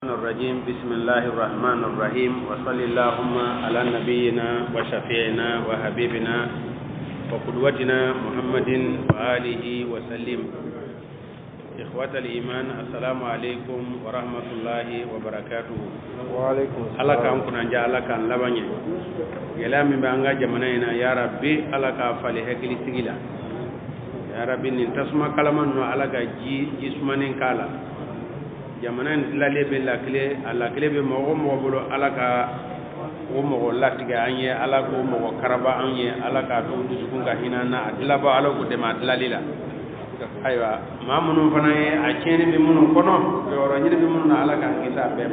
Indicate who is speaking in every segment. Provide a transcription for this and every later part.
Speaker 1: الرجيم بسم الله الرحمن الرحيم وصلى اللهم على نبينا وشفيعنا وحبيبنا وقدوتنا محمد وآله وسلم. إخوة الإيمان السلام عليكم ورحمة الله وبركاته.
Speaker 2: وعليكم السلام.
Speaker 1: الله كان كنا جعل كان لبني يلام بانغا جمنانا يا ربي الله كافلي هكلي سجلا يا ربي نتسمع كلامنا على جي جسمانين كالا jamana dilale be la kle be mo bolo ala ka o mo latiga anye ala ko mo karaba anye ala ka to dusukun ka hinana adila ba ala ko de ma dilalila aywa mamunu fana a cene be munu kono be woro nyine be munu ala ka ngisa be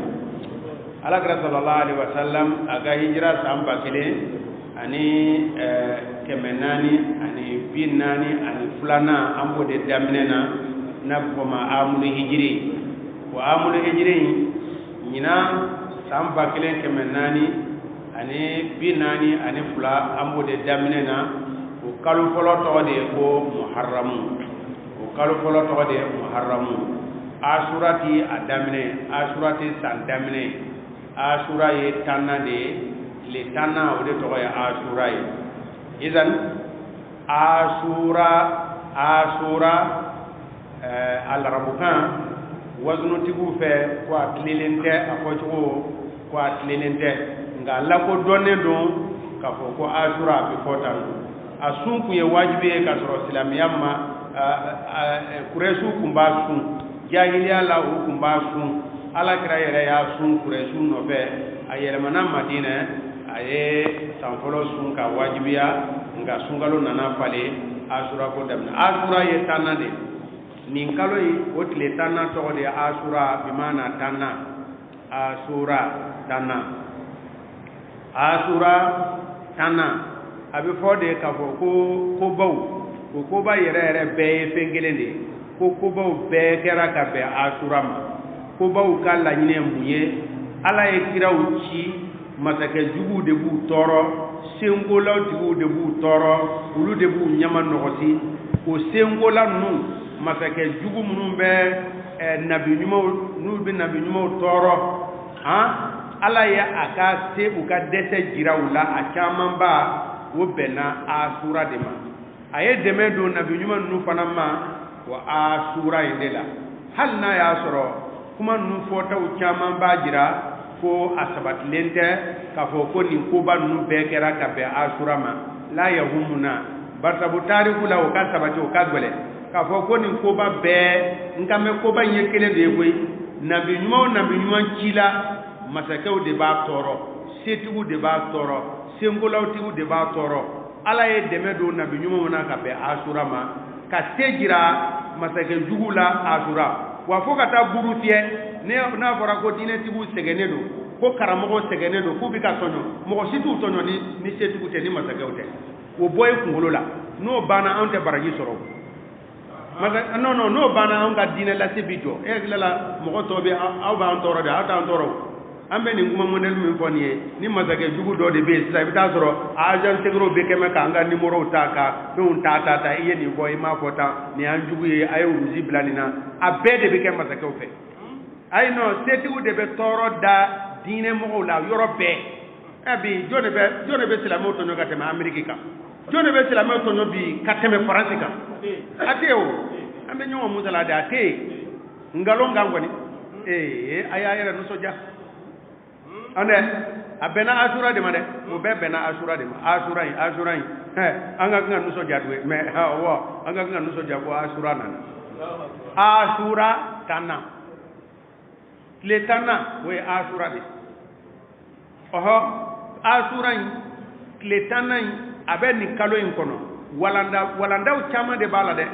Speaker 1: ala ka sallallahu alaihi wasallam aga hijra samba kele ani kemenani ani binani ani fulana ambo de damnena na ko ma amul hijri wa amul hijri nyina samba kelen kemenani ani binani ani fula amode daminena o kalu folo to de ko muharram o kalu folo to de muharram asurati adamine asurati sandamine asura ye tanna de le tanna o de to ya asura ye idan asura al-rabukan wazunu tigu fe ko atlelente afocho ko atlelente nga la ko donne don ka fo ko asura be fotan asun ku ye wajibi ka soro islamiyamma kuresu kumba sun jahiliya la kumba sun ala kira yere ya sun kuresu no be ayere mana madina aye sanfolo sun ka wajibiya nga sungalo nana fale asura ko damna asura ye tanade nin kalo yi o tile tanna tɔgɔ de asura bimana tanna asura tanna asura tanna a bɛ fɔ de k'a fɔ ko kobaw o koba yɛrɛ yɛrɛ bɛɛ ye fɛn kelen de ko kobaw bɛɛ kɛra ka bɛn asura ma kobaw ka laɲini mun ye ala ye kiraw ci masakɛ juguw de b'u tɔɔrɔ senkolaw tigiw de b'u tɔɔrɔ olu de b'u ɲama nɔgɔsi o senkola ninnu masakɛ jugu minnu bɛ nabi ɲumanw n'u bɛ nabi ɲumanw tɔɔrɔ ala ye a ka se u ka dɛsɛ jira u la a caman ba o bɛnna asura de ma a ye dɛmɛ don nabi ɲuman ninnu fana ma wa asura in de la hali n'a y'a sɔrɔ kuma ninnu fɔtaw caman b'a jira ko a sabatilen tɛ k'a fɔ ko nin koba ninnu bɛɛ kɛra ka bɛn asura ma la yahumuna barisabu tariku la o ka sabati o ka gɛlɛn k'a fɔ ko nin koba bɛɛ nka mɛ koba in ye kelen de ye koyi nabi ɲuman ci la masakɛw de b'a tɔɔrɔ setigiw de b'a tɔɔrɔ senkolawtigiw de b'a tɔɔrɔ ala ye dɛmɛ don nabi ɲumanw na ka bɛn asura ma ka se jira masakɛ jugu la asura wa fo ka taa buru fiyɛ n'a fɔra ko diinɛtigiw sɛgɛnnen don ko karamɔgɔw sɛgɛnnen don k'u bɛ ka tɔɲɔ mɔgɔ si t'u tɔɲɔ ni setigiw tɛ ni masakɛw tɛ o bɔ ye kunkolo la n'o banna anw tɛ baraji sɔrɔ non n'o banna anw ka diinɛ lase bi jɔ e hakili la mɔgɔ tɔw bɛ aw b'an tɔɔrɔ de aw t'an tɔɔrɔ an bɛ nin kuma modèle min fɔ nin ye ni masakɛ jugu dɔ de bɛ yen sisan i bɛ taa sɔrɔ agent secret bɛ kɛmɛ k'an ka numéro ta ka fɛnw ta i ye nin fɔ i m'a fɔ tan nin y'an jugu ye a ye rusi bila nin na a bɛɛ de bɛ kɛ masakɛw fɛ ayi non setigiw de bɛ tɔɔrɔ da diinɛ mɔgɔw la yɔrɔ bɛɛ bi jɔn de bɛ silamɛw tɔɲɔ ka tɛmɛ Amérique kan jɔn de bɛ silamɛw tɔɲɔ bi ka tɛmɛ Faransi kan a tɛ yen o an bɛ ɲɔgɔn musala de a tɛ yen nkalon kan kɔni a y'a yɛrɛ nisɔndiya an dɛ a bɛnna asura de ma dɛ o bɛɛ bɛnna asura de ma asura in an ka kan ka nisɔndiya de mais awɔ an ka kan ka nisɔndiya ko asura nana asura tanna tile tanna o ye asura de ɔhɔ asura in tile tanna in a bɛ nin kalo in kɔnɔ walandaw caman de b'a la dɛ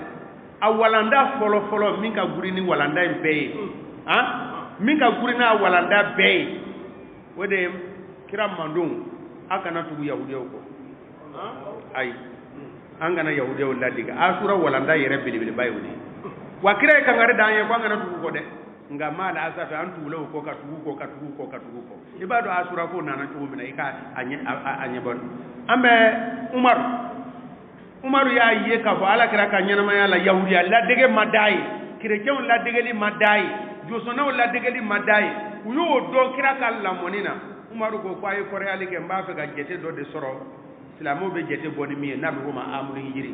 Speaker 1: a walanda fɔlɔ min ka guri ni walanda in bɛɛ ye min ka guri n'a walanda bɛɛ ye o de ye kira mandon a kana tugu yahudiyaw kɔ ayi an kana yahudiyaw ladege asura walanda yɛrɛ belebeleba ye o de ye wa kira ye kangari d'an ye ko an kana tugu kɔ dɛ nka maa la asafɛ an tugula o kɔ ka tugu kɔ i b'a dɔn asura ko nana cogo min na i ka a ɲɛbɔ an bɛ umaru y'a ye k'a fɔ ala kira ka ɲɛnamaya la yahudiya ladege ma d'a ye chrétienw ladegeli ma d'a ye josonaw la degeli madai u yo do kira ka lamonina umaru ko ay ko reali ke mba fe ga jete do de soro islamo be jete boni mi na be ma amul hijri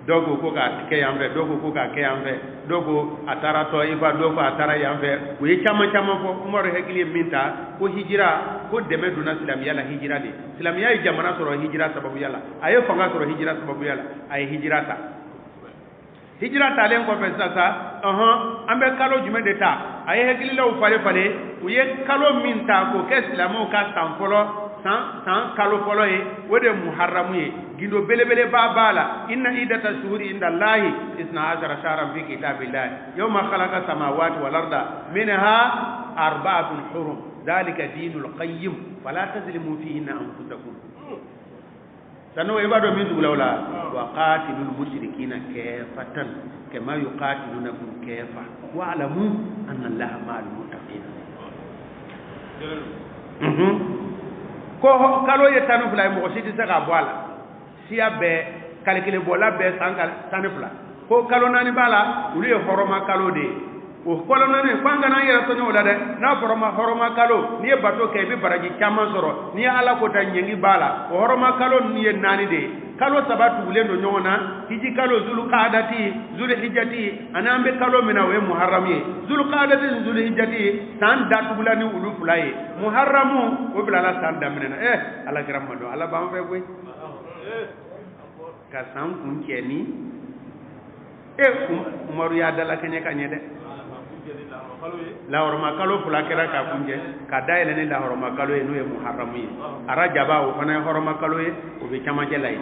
Speaker 1: dogo ko ka ke yambe dogo ko ka ke yambe dogo atara to ifa dogo atara yambe u ye chama chama ko umaru hekili minta ko hijira ko deme duna islam yala hijira de islam yayi jamana soro hijira sababu yala ayo fanga soro hijira sababu yala ay hijira ta hijira ta len ko fe sasa ambe kalo jume de ta ay hekili law fale fale u ye kalo minta ko ke islamo ka tanfolo san kalo folo ye wode muharramu ye gindo belebele babala inna idata shuhuri inda allahi 12 shahran fi kitabillah yawma khalaqa samawati wal arda minha arba'atun hurum dhalika dinul qayyim fala tazlimu fihinna anfusakum sanu ibado min dulawla wa qatilul mushrikina kafatan kama yuqatilunakum kafa wa alamu anna allaha ma'al muttaqin ko kalo ye tanu fula mo siti se ka boala siya be kalkile bola be sankal tanu fula ko kalo nani bala uli ye horoma kalo de o kalo nani kwanga na yera to nyola de na horoma kalo ni e bato ke be baraji chama soro ni ala ko tan nyengi bala o horoma kalo ni ye nani de kalo sabatu ulendo nyona hiji kalo zulu qadati zulu hijjati anambe kalo mina we muharrami zulu qadati zulu hijjati tan datu bulani ulu fulaye muharramu o bilala san damina ala gramado ala ba fe boy ka san kun keni umaru ya dala kenya kanye de la horma kalo fula kera ka kunje ka dayele ni la horma kalo e no e muharramu yi ara jaba o fana horma kalo e o be chama jelay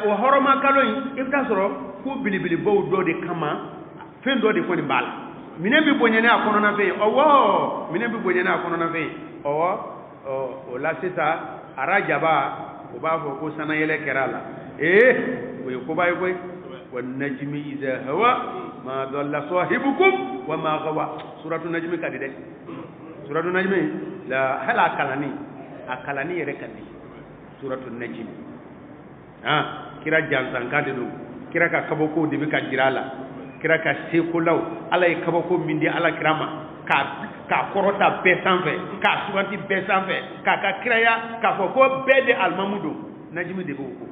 Speaker 1: o horma kalo yi ifta soro ku bilibili bo do de kama fen do de foni bal mine bi bonyane akono na fe owo mine bi bonyane akono na fe owo o la sita ara jaba o ba fo ko sana yele kerala ko bay koy والنجم إذا هوى ما ضل صاحبكم وما غوى سورة النجم كده سورة النجم لا هل أكلني يركني سورة النجم كرا جانسان كده كرا كابوكو دبي كجرالا كرا كسيكولاو على كابوكو مندي على كراما ka korota besanfe ka suwanti besanfe ka kiraya ka foko bede almamudo najmi de boko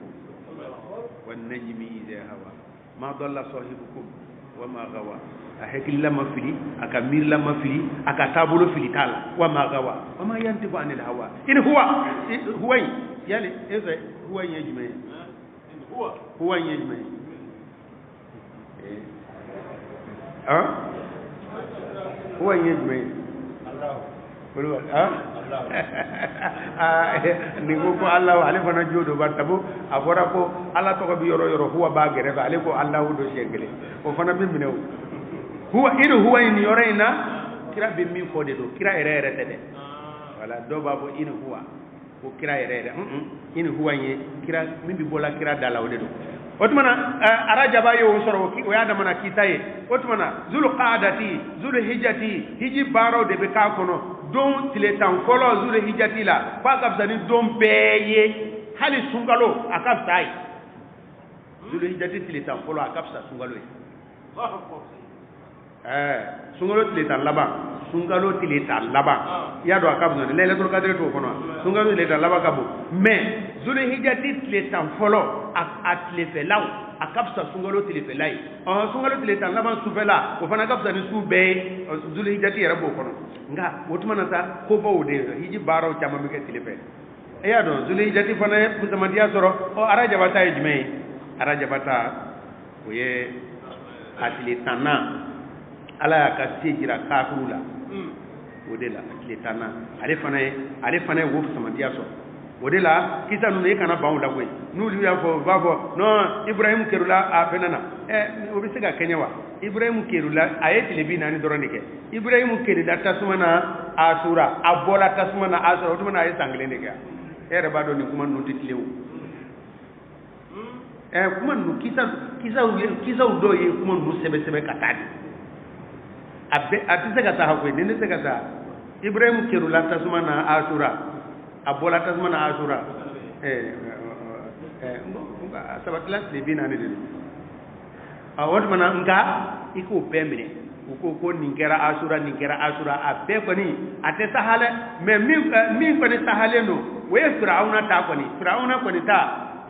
Speaker 1: wan najmi idha hawa ma dalla sahibukum wa ma gawa ahekil lama fili aka mir lama fili aka tabulo fili tala wa ma gawa wa ma yantibu anil hawa in huwa yali eze huwa yejme huwa yejme huwa yejme ni ko Allah ale fana jodo bartabo abora ko Allah to ko bi yoro huwa ba gere fa ale ko Allah do shengele o fana bi minew huwa idu huwa ni yorena kira bi min fode do kira ere tede wala do babo in huwa ko kira ere in huwa ye kira min bi bola kira dala wode do otmana arajaba yo soro o ya da mana kitaye otmana zul qadati zul hijjati hiji baro de be ka kono don tile tan folo zul hijjati la fa kabsani don beye hali sungalo akabsai zul hijjati tile tan folo akabsa sungalo sungalo tile tan laba sungalo tile tan laba ya do akabno lailatul qadr to kono sungalo tile tan laba kabu mais zul hijjati tile tan folo atle felaw akabsa sungalo tile felai sungalo tile tan laba sufela o fana kabsa ni sube zul hijjati yara bo kono nga wotumana sa ko bawde hiji baraw chama mi ke tile fe ya do zul hijjati fana kusamadiya soro o araja bata ejme araja bata o ye atile tanna ala ka sejira kafula odela atile tanna ale fana wo kusamadiya soro odela kisa nu ne kana bawo la koy nulu ya fo bafo no Ibrahim kerula a fenana obi sega kenyawa Ibrahim kerula ayeti lebi nani doronike Ibrahim kerula tasmana asura abola tasmana asura otuma ay sanglende ga ere bado ni kuma nu titlewu kuma nu kisa udo ye kuma nu sebe katadi abbe atisega ta hakwe nene sega ta Ibrahim kerula tasmana asura abola tasmana asura sabatla lebi nani de o mana nga iko pemine ko nin kɛra asura a bɛɛ kɔni a tɛ sahale mais min kɔni sahale no o ye firawuna ta kɔni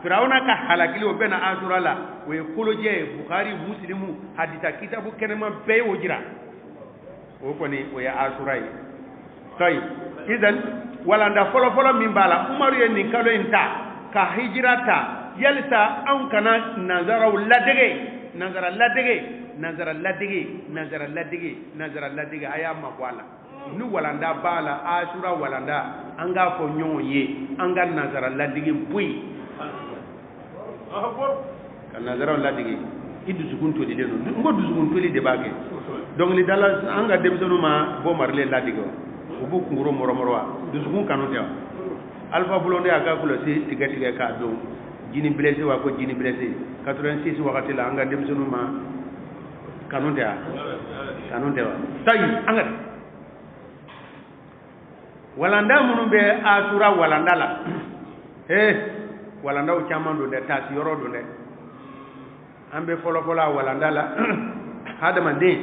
Speaker 1: firawuna ka halakili o bɛna asura la o ye kolojɛ ye bukhari muslimu hadisa kitabu kɛnɛma bɛɛ ye o jira o kɔni o ye asura ye tayi idan walanda fɔlɔfɔlɔ min b'a la umaru ye nin kalo in ta ka hijira ta yalisa anw kana nanzaraw nanzara ladege a y'a mabɔ a la ni walanda b'a la asura walanda an k'a fɔ ɲɔgɔn ye an ka nanzara ladege bɔ yen ka nanzaraw ladege i dusukun tolilen don n ko dusukun toli de b'a kɛ dɔnkilidala an ka denmisɛnninw ma bɔ marile ladege wa u b'u kunkolo mɔrɔmɔrɔ wa dusukun kanu tɛ wa alifa bulonde y'a ka kɔlɔsi tigɛ k'a dɔn jini blessé wa ko jini blessé 86 wagati la an ka denmisɛnninw ma kanu tɛ wa tayi an ka walanda minnu bɛ asura walanda la walandaw caman don dɛ taasi yɔrɔ don dɛ an bɛ fɔlɔfɔlɔ a walanda la hadamaden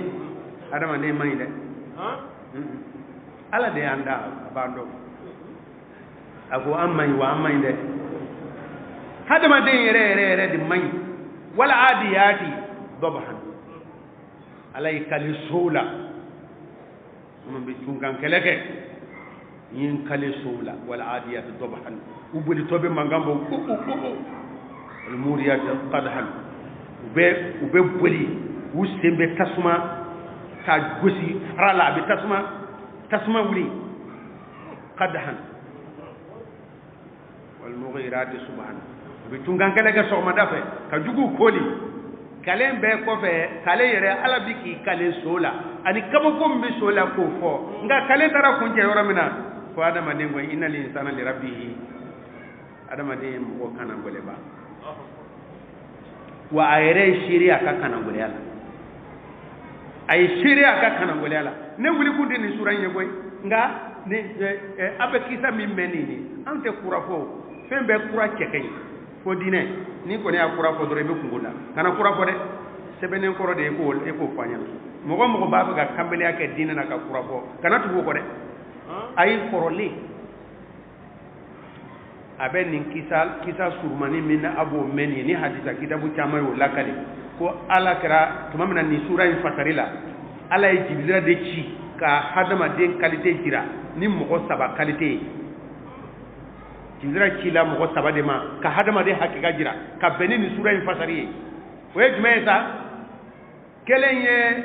Speaker 1: man ɲi dɛ ala de y'an da a b'an dɔn a ko an man ɲi wa an man ɲi dɛ hadamaden yɛrɛ de man ɲi wala adiyati dabhan ala y'i kali sow la minnu bɛ tunkan kɛlɛ kɛ yin kale sow la wala adiyati dabhan u bolitɔ bɛ mankan bɔ wal muriyati qadhan u bɛ boli u sen bɛ tasuma ka gosi fara la a bɛ tasuma wuli qadhan wal mughirati subhan u bɛ tunkan kɛlɛ kɛ sɔgɔmada fɛ ka jugu koli kalen bɛɛ kɔfɛ kale yɛrɛ ala bi k'i kale so la ani kabako min bɛ so la k'o fɔ nka kale taara kuncɛ yɔrɔ min na ko adamaden ko inna linsana li rabbihi adamaden ye mɔgɔ kana gɛlɛba wa a yɛrɛ ye seere a ka kana gɛlɛya la a ye seere a ka kana gɛlɛya la ne wuli kun tɛ nin sura in ye koyi nka a bɛ kisa min mɛn nin ye an tɛ kura fɔ fɛn bɛɛ kura cɛ ka ɲi fo diinɛ ni kɔni y'a kura fɔ dɔrɔn i bɛ kungo la kana kura fɔ dɛ sɛbɛnnen kɔrɔ de ye k'o fɔ an ɲɛna mɔgɔ b'a fɛ ka kanbɛliya kɛ diinɛ na ka kura fɔ kana tugu o kɔ dɛ a ye kɔrɔlen a bɛ nin kisa surumani min na a b'o mɛn nin ye ni hadisa kitabu caman y'o lakale ko ala kɛra tuma min na nin sura in fasari la ala ye jibirila de ci ka hadamaden kalite jira ni mɔgɔ 3 kalite ye jibirila ci la mɔgɔ 3 de ma ka hadamaden hakika jira ka bɛn ni nin sura in fasari ye o ye jumɛn ye sa kelen ye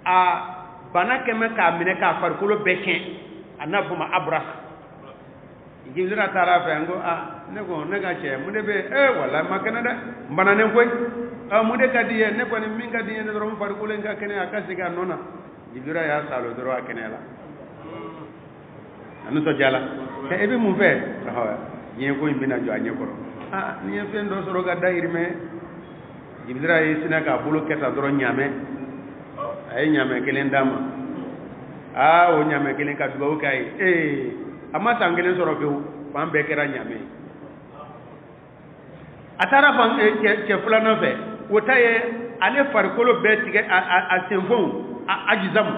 Speaker 1: a bana kɛmɛ k'a minɛ k'a farikolo bɛɛ tiɲɛ a n'a fɔ ma abraka jibirila taara fɛ n ko ne ka cɛ mun de bɛ wala ma kɛnɛ dɛ n bananen koyi mun de ka di ye ne kɔni min ka di ye ne dɔrɔn n farikolo in ka kɛnɛ a ka segin a nɔ na jibirila y'a salo dɔrɔn a kɛnɛya la a nisɔndiya la e bɛ mun fɛ diɲɛ ko in bɛna jɔ a ɲɛ kɔrɔ ni ye fɛn dɔ sɔrɔ ka dahirimɛ jibirila ye sinna k'a bolo kɛta dɔrɔn ɲaamɛ a ye ɲaamɛ kelen d'a ma o ɲaamɛ kelen ka dugawu k'a ye a ma san kelen sɔrɔ pewu fan bɛɛ kɛra ɲaamɛ a taara cɛ filanan fɛ o ta ye ale farikolo bɛɛ tigɛ a senfɛnw a jizamu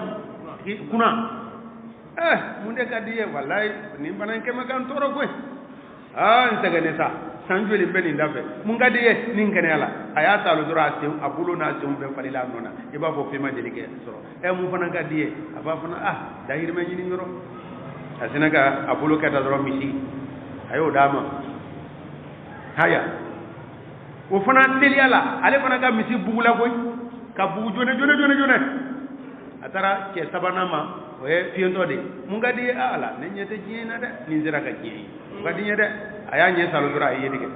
Speaker 1: kunna mun de ka di ye walayi nin bana in kɛmɛ kan tɔɔrɔ koyi n sɛgɛnnen sa san joli bɛ nin da fɛ mun ka di ye nin kɛnɛya la a y'a talo dɔrɔn a bolo n'a senw bɛɛ falila a nɔ na i b'a fɔ fɛn ma deli kɛ sɔrɔ mun fana ka di ye a b'a fana dahirimɛ ɲini yɔrɔ a sina ka a bolo kɛta dɔrɔn misi a y'o d'a ma haya o fana teliya la ale fana ka misi bugula koyi ka bugu jone a taara cɛ sabanan ma o ye fiyentɔ de ye mun ka di ye ala ne ɲɛ tɛ diɲɛ na dɛ nin sera ka diɲɛ ye mun ka di ye dɛ a y'a ɲɛ salo dɔrɔn a ye yedi kɛ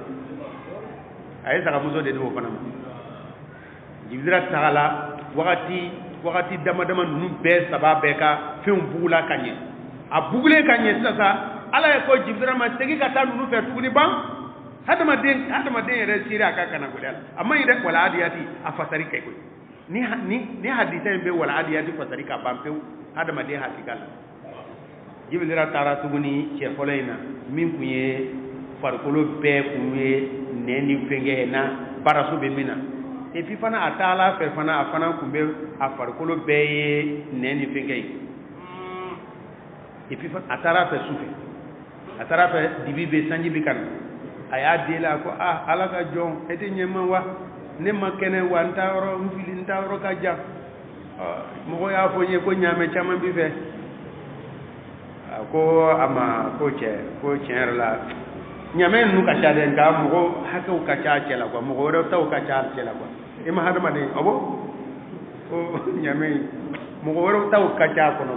Speaker 1: a ye sagamuso de di o fana ma jibirila tagala wagati dama dama ninnu bɛɛ saba bɛɛ ka fɛnw bugula ka ɲɛ a bugulen ka ɲɛ sisan ala ye ko jibirila ma segin ka taa ninnu fɛ tuguni ban hadamaden yɛrɛ seere a ka kana gɛlɛya la a ma ɲi dɛ wala adiyati a fasari kɛ koyi ni hadisa in bɛ wala adiyati fasari ka ban pewu hadamaden hakika la jibirila taara tuguni cɛ fɔlɔ in na min kun ye farikolo bɛɛ kun ye nɛn ni fɛnkɛ na baraso bɛ min na et puis fana atala fe fana afana kumbe afarkolo beye neni fengay et puis atara fe soufe atara fe dibibe sanji bikan aya dela ko ala ka jon ete nyema wa ne makene wa ntawro mfili ntawro ka jam mo ya fo nye ko nyame chama bi fe ko ama ko che la nyame nu ka cha den ga mo haka ka cha che la ko mo ro taw ka cha che la ko e ma hadama de abo o nyame mo ro taw ka cha ko no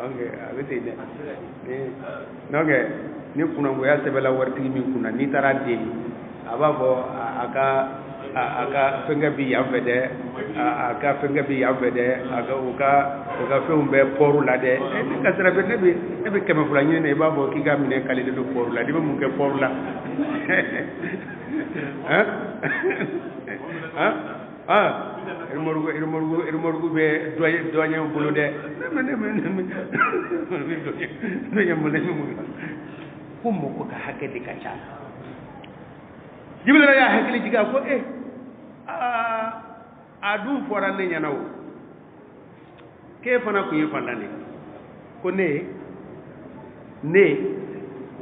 Speaker 1: okay abete de noge ni kuna ngo ya sebela warti mi kuna ni tarade ababo aka fenga bi yavede aka fenga bi yavede aka uka fembe poru la de ni kasra be ne be kema fula ni ne babo ki ga mine kali de poru la di mu ke poru la irmorgu be doye bulu de kummo ko ka hakke di kacha jibila ya hakili jiga ko adu forande nyanawo ke fana ko yefandane ko ne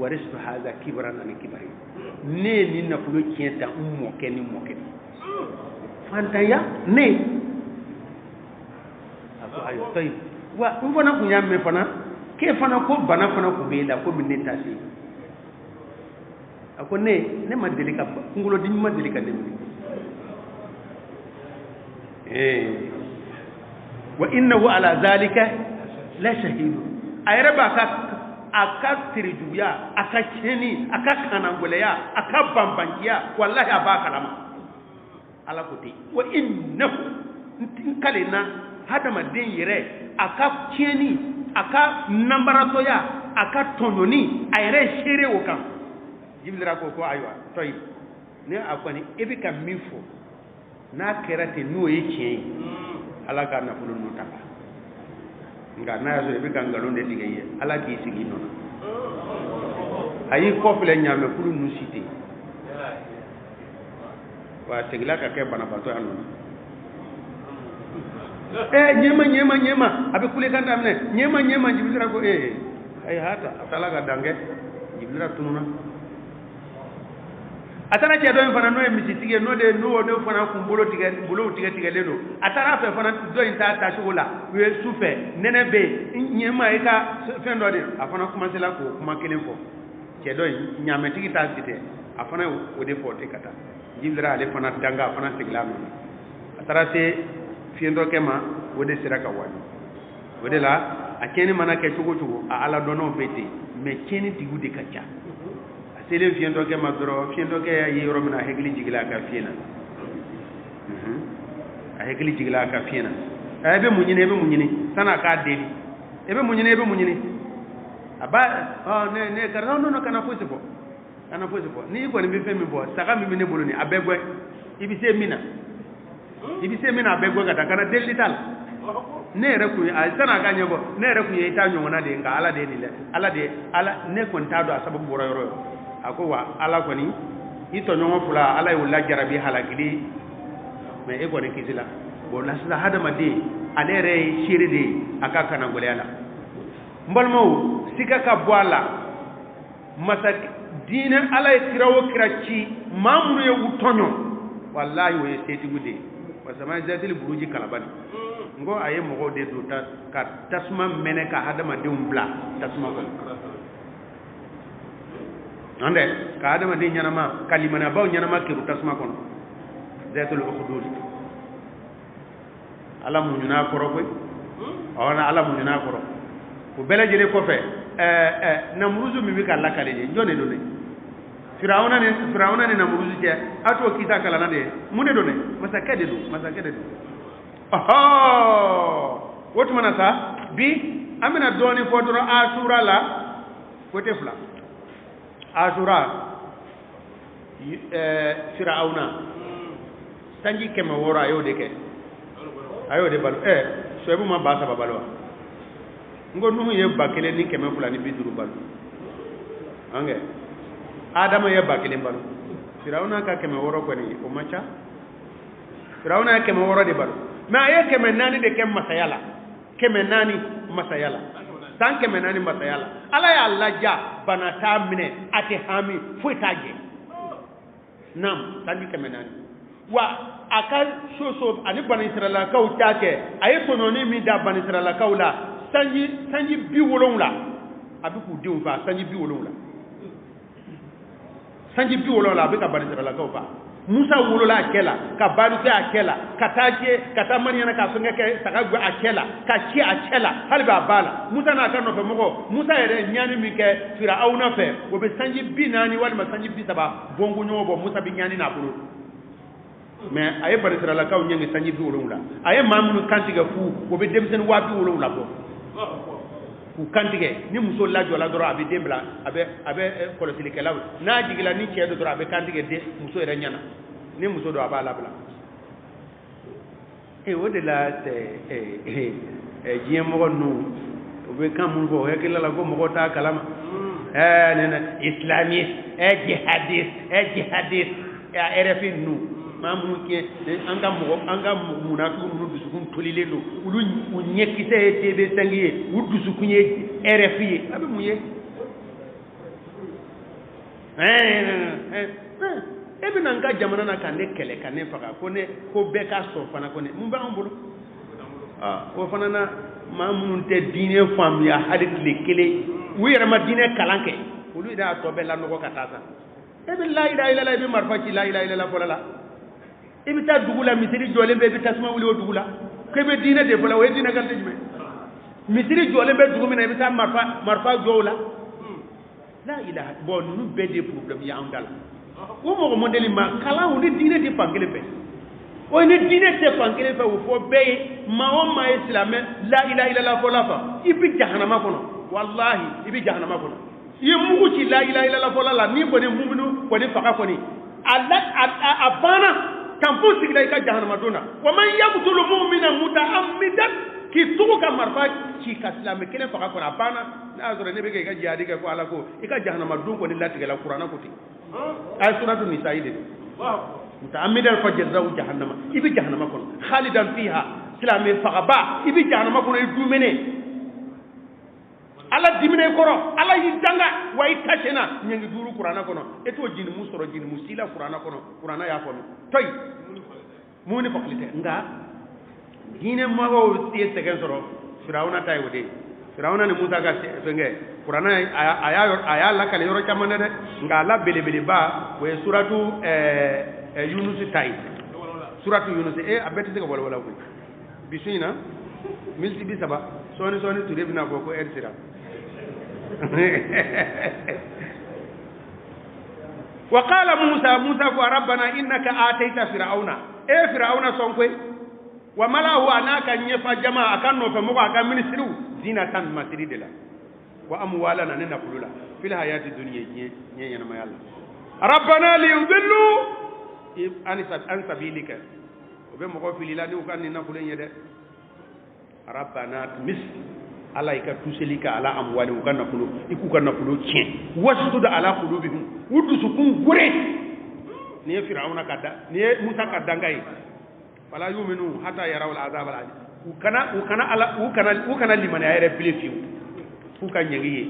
Speaker 1: warisu haza kibran an kibari ne ni na fulo kienta ummo keni fantaya ne ako ayo tay wa mbona ko nyamme fana ke fana ko bana fana ko be la ko minne tasi ako ne ma delika ngulo di ma delika de wa innahu ala zalika la shahid ayra ba ka aka tirjuya aka cheni aka kanangoleya aka bambangiya wallahi abaka lama ala kuti wa innahu kalina hadama den yere aka cheni aka nambaratoya aka tononi ayre shere wokan jibril ko aywa toy ne akwani ebika mifo na kerate no yake ala ka na fulun nutaka nga na yaso ebika ngalonde digaye ala ki sigi non ayi ko fele nyame fulun nu cité wa tegla ka ke bana bato anu nyema abe kule kanda amne nyema jibril ko ay hata atala ga dange jibril tununa atara ke do fana no emisi tige no de no do fana kumbulo tige leno atara fe fana do inta ta shugula we sufe nene be nyema eka fendo de afana commencer la ko kuma kelen fo ke do nyame tigi ta cité afana o de fo te kata jibra ale fana danga fana tigla no atara te fiendo kema o de siraka wani o de la akeni mana ke chugo a ala dono bete me keni tigu de kacha sele fiendo ke madro fiendo ke yi romina hegli jigla ka fiena a hegli jigla ka fiena ebe munyini sana ka deli ebe munyini aba ne ka no kana fosipo ni ko ni be femi bo saka mi ne boloni abegwe ibise mina abegwe kata kana deli tal ne reku a sana ka nyebo ne reku ye ta nyona de nga ala de ni le ala ne ko ntado asabu boro akowa ala koni ito nyongo fula ala yulla jarabi halakili me e goni kizila bo nasla hadama de alere shiride aka kana golela mbalmo sikaka bwala masak dina ala kirawo kirachi mamru ye utonyo wallahi wo seti gude wasama zatil buruji kalabani ngo aye mogo de do ka tasma mene ka hadama de umbla tasma ko ande ka adama de nyanama kalimana baw nyanama kiru tasma kono zatul ukhdud ala mu nyuna koro koy ona ala mu nyuna koro ko bela jele ko fe namruzu mi bika lakale je jone do ne firawna ne namruzu je ato kita kala na de mune do ne masakede do wotu manasa bi amina doni fodoro asura la wote fula asura firawna tanji kema wora ayo de bal soebu ma basa babalo ngo nuhu ye bakele ni kema fulani biduru bal ange adama ye bakele bal Firauna ka kɛmɛ wɔɔrɔ kɔni o ma ca Firauna ye kɛmɛ wɔɔrɔ de balo mais a ye kɛmɛ naani de kɛ masaya la kɛmɛ naani masaya la san kɛmɛ naani masaya la Ala y'a laja bana t'a minɛ a tɛ hami foyi t'a jɛ naam sanji kɛmɛ naani wa a ka soso ani Bani Israilakaw t'a kɛ a ye tɔɲɔni min da Bani Israilakaw la sanji 70 a bɛ k'u denw faa sanji 70 sanji 70 a bɛ ka Bani Israilakaw faa Musa wolola a kɛ la ka baari kɛ a kɛ la ka taa Madiyana ka fɛnkɛ kɛ saga gɛn a kɛ la ka ci a cɛ la hali b'a ba la Musa n'a ka nɔfɛmɔgɔ Musa yɛrɛ ɲani min kɛ Firawuna fɛ o bɛ sanji 40 walima sanji 30 bɔnko ɲɔgɔn bɔ Musa bɛ ɲani n'a bolo mais a ye Bani Israilakaw ɲɛngi sanji 70 a ye maa minnu kantigɛ fu o bɛ denmisɛnnin 70 bɔ k'u kantigɛ ni muso lajɔla dɔrɔn a bɛ den bila a bɛ kɔlɔsilikɛlaw n'a jigila ni cɛ do dɔrɔn a bɛ kantigɛ muso yɛrɛ ɲɛna ni muso do a b'a labila o de la diɲɛ mɔgɔ ninnu u bɛ kan minnu fɔ o hakilila la ko mɔgɔ t'a kalama islamiste jihadiste RFI ninnu maa minnu kɛ an ka munafiki ninnu dusukun tolilen don olu ɲɛkisɛ ye TV5 ye u dusukun ye RFI ye a bɛ mun ye e bɛ na n ka jamana na ka ne kɛlɛ ka ne faga ko bɛɛ ka sɔn fana ko mun b'an bolo o fana na maa minnu tɛ diinɛ faamuya hali tile kelen u yɛrɛ ma diinɛ kalan kɛ olu yɛrɛ y'a tɔ bɛɛ lanɔgɔ ka taa sa e bɛ la ilaha illallah i bɛ marifa ci la ilaha illallah fɔlɔ la i bɛ taa dugu la misiri jɔlen bɛ i bɛ tasuma wuli o dugu la ko i bɛ diinɛ de fɔlɔ o ye diinɛ kalite jumɛn misiri jɔlen bɛ dugu min na i bɛ taa marifa jɔ o la la ilaha bon ninnu bɛɛ de problème ye anw da la o mɔgɔ modèle ma kalan o ni diinɛ tɛ fan kelen fɛ o ni diinɛ tɛ fan kelen fɛ o fɔ bɛɛ ye maa o maa ye silamɛ la ilaha illallah fɔla fa i bɛ jahanama kɔnɔ wallahi i bɛ jahanama kɔnɔ i ye mugu ci la ilaha illallah fɔla la ni kɔni muminu kɔni faga kɔni a banna tanpo sigila i ka jahanama don na wa man yaqtulu mu'mina muta'ammidan k'i tugu ka marifa ci ka silamɛ kelen faga kɔnɔ a banna n'a y'a sɔrɔ ne bɛ kɛ i ka jihadi kɛ ko ala ko i ka jahanama don kɔni latigɛla kuranna ko ten a ye suratu nisa de don muta'ammidan fa jazaa'u jahannama i bɛ jahanama kɔnɔ khalidan fiha silamɛ fagaba i bɛ jahanama kɔnɔ i dumene ala dimine kɔrɔ ala y'i danga wa i tasena ɲɛngi duuru kuranna kɔnɔ e t'o jinimu sɔrɔ jinimu si la kuranna kɔnɔ kuranna y'a fɔ toyi mun ni fakili tɛ nka diinɛ mɔgɔw ye sɛgɛn sɔrɔ Firawuna ta ye o de ye Firawuna ni Musa ka fɛnkɛ kuranna a y'a lakale yɔrɔ caman dɛ nka a la belebeleba o ye suratu Yunusi ta ye suratu Yunusi a bɛɛ tɛ se ka walawala koyi bi su in na miniti 30 sɔɔni Ture bɛna fɔ ko heure sera وقال موسى ko rabbana innaka ataita fir'auna fir'auna son koy wa malahu anaka nyefa jama akan no fe moko akan ministru zinatan masiri de la wa amwalana ne nafulula fil hayati dunya nye yana ma yalla rabbana li yudillu an sabilika o be moko filila ni kan ni nafulen yede rabbana mis ala ika tuselika ala amwali ukanna kulo ikukanna kulo cien wasdud ala qulubihim udusukun gure ni fir'auna kada ni musa kada ngai wala yu'minu hatta yarawul azab al alim ukana liman ayre plefiu uka nyangiye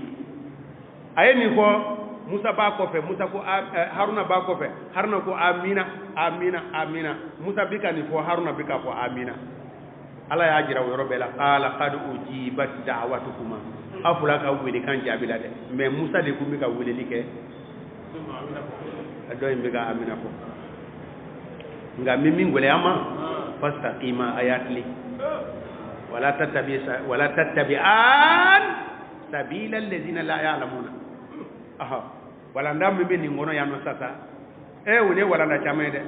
Speaker 1: ayeni ko musa ba ko fe musa ko haruna ba ko fe haruna ko amina musa bika ni fo haruna bika ko amina ala y'a jira o yɔrɔ bɛɛ la qala qad ujibat da'watukuma afula ka wele kan jaabila dɛ mais Musa de kun bɛ ka weleli kɛ a dɔ in bɛ ka amina fɔ nka min gɛlɛya ma fastaqima ayatli wala tattabi'an sabila allazina la ya'lamuna aha wala ndam min bɛ nin kɔnɔ yan nɔ sasa o ne wala na caman ye dɛ